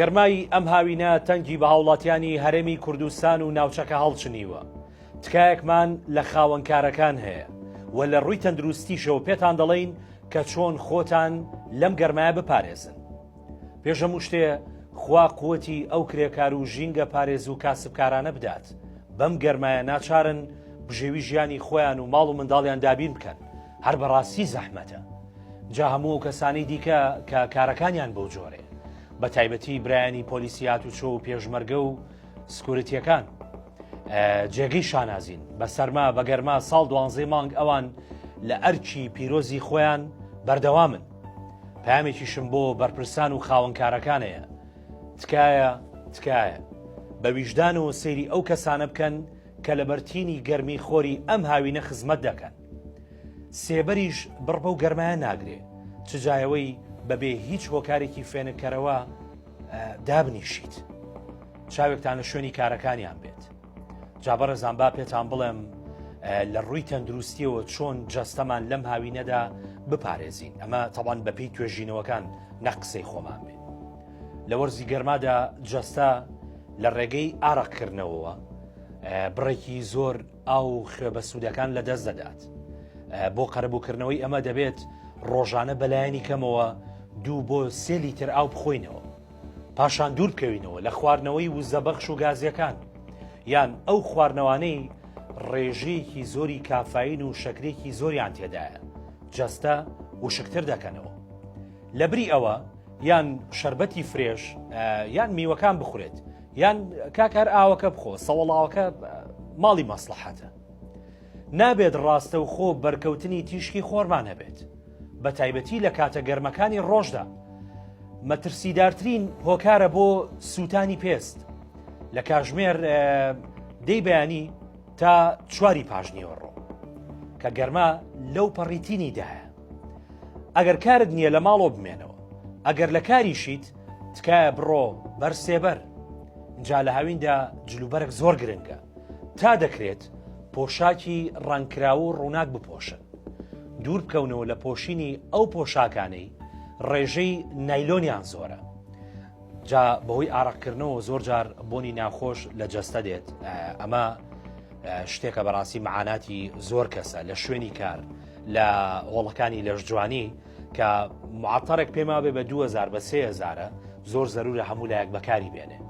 گەرمای ئەم هاوینە تەنگی بە هاوڵاتیانی هەرێمی کوردستان و ناوچەکە هەڵچنیوە. تکایەکمان لە خاوەنکارەکان هەیە و لە ڕووی تەندروستیشەوە پێتان دەڵێین کە چۆن خۆتان لەم گەرمایە بپارێزن. پێش هەموو شتێ خوا قووەتی ئەو کرێکار و ژینگە پارێز و کاسبکارانە بدات. بەم گەرمایە ناچارن بژێوی ژیانی خۆیان و ماڵ و منداڵیان دابین بکەن. هەر بەڕاستی زەحمەتە. جا هەموو ئەو کەسانی دیکە کە کارەکانیان بەو جۆرێ، بە تایبەتی برایانی پۆلیسیات و چۆ و پێشمەرگە و سکورتیەکان جێگەی شانازین بە سەرما بە گەرما ساڵ 12 مانگ ئەوان لە ئەرکی پیرۆزی خۆیان بەردەوامن. پامێکیشم بۆ بەرپرسان و خاوەنکارەکانەیە، تکایە بە ویژدان و سەیری ئەو کەسانە بکەن کە لە بەرتینی گەرمی خۆری ئەم هاوینە خزمەت دەکەن. سێبەریش بڕ بەو گەرمایە ناگرێ، چجایەوەی بەبێ هیچ هۆکارێکی فێنکەرەوە دابنیشیت. چاوێکتان لە شوێنی کارەکانیان بێت. جابەڕێزان با پێتان بڵێم لە ڕووی تەندروستیەوە چۆن جەستەمان لەم هاوینەدا بپارێزین. ئەمە تەڵان بەپێی توێژینەوەکان نەقسەی خۆمان بێ. لە وەرزی گەرمادا جەستە لە ڕێگەی ئارەقکردنەوەوە بڕێکی زۆر ئاو خوێ سوودەکان لە دەست دەدات. بۆ قەرەبووکردنەوەی ئەمە دەبێت ڕۆژانە بەلایەنی کەمەوە 2 بۆ 3 لیتر ئاو بخۆینەوە، پاشان دوور بکەوینەوە لە خواردنەوەی وزەبەخش و گازیەکان یان ئەو خواردنەوانەی ڕێژەیەکی زۆری کافاین و شەکرێکی زۆریان تێدایە. جەستە وشکتر دەکەنەوە. لەبری ئەوە یان شەربەتی فرێش یان میوەکان بخورێت یان کاکار ئاوەکە بخۆ، سەوەڵاوەکە ماڵی مەسلحەتە. نابێت ڕاستە و خۆ بەرکەوتنی تیشکی خۆرمان هەبێت، بە تایبەتی لە کاتە گەرمەکانی ڕۆژدا. مەترسیدارترین هۆکارە بۆ سووتانی پێست لە کاژمێر دەی بەیانی تا 4 پاژنیوەڕۆ کە گەرما لەو پەڕیتینیدایە. ئەگەر کارت نییە لە ماڵۆ بمێنەوە، ئەگەر لە کاریشیت تکایە بڕۆ بەرسێبەر. جا لە هاویندا جلوبەرێک زۆر گرنگە، تا دەکرێت پۆشاکی ڕەنکراوە و ڕووناک بپۆشن. دوور بکەونەوە لە پۆشینی ئەو پۆشاکانەی ڕێژەی نایلۆنیان زۆرە. جا بەهۆی ئارەقکردنەوە زۆر جار بۆنی ناخۆش لە جەستە دێت. ئەمە شتێکە بەڕاستی مەعاناتی زۆر کەسە لە شوێنی کار، لە هۆڵەکانی لەشجوانی کە معتەرێک پێما بێ بە 2000 بە 3000 زۆر زەرورە هەموو لایەک بەکاری بێنێ.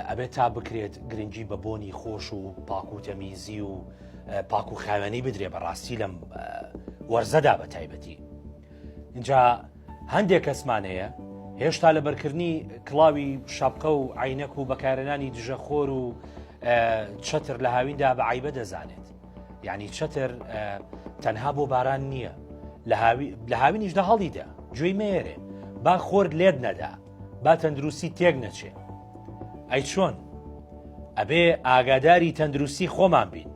ئەبێت تا بکرێت گرنگی بە بۆنی خۆش و پاک و تەمیزی و پاک و خاوێنەی بدرێ بەڕاستی لەم وەرزەدا بە تایبەتی. اینجا هەندێک کەسمانەیە هێشتا لە بەرکردنی کڵاوی شەپقە و عینەک و بەکارهێنانی دژەخۆر و چەتر لە هاویندا بە عیبە دەزانێت. یعنی چەتر تەنها بۆ باران نییە، لە هاوینیشدا هەڵیدا گوێی مێرێ، با خۆرد لێت نەدا، با تەندروستی تێک نەچێ. ئەی چۆن؟ ئەبێ ئاگاداری تەندروستی خۆمان بین.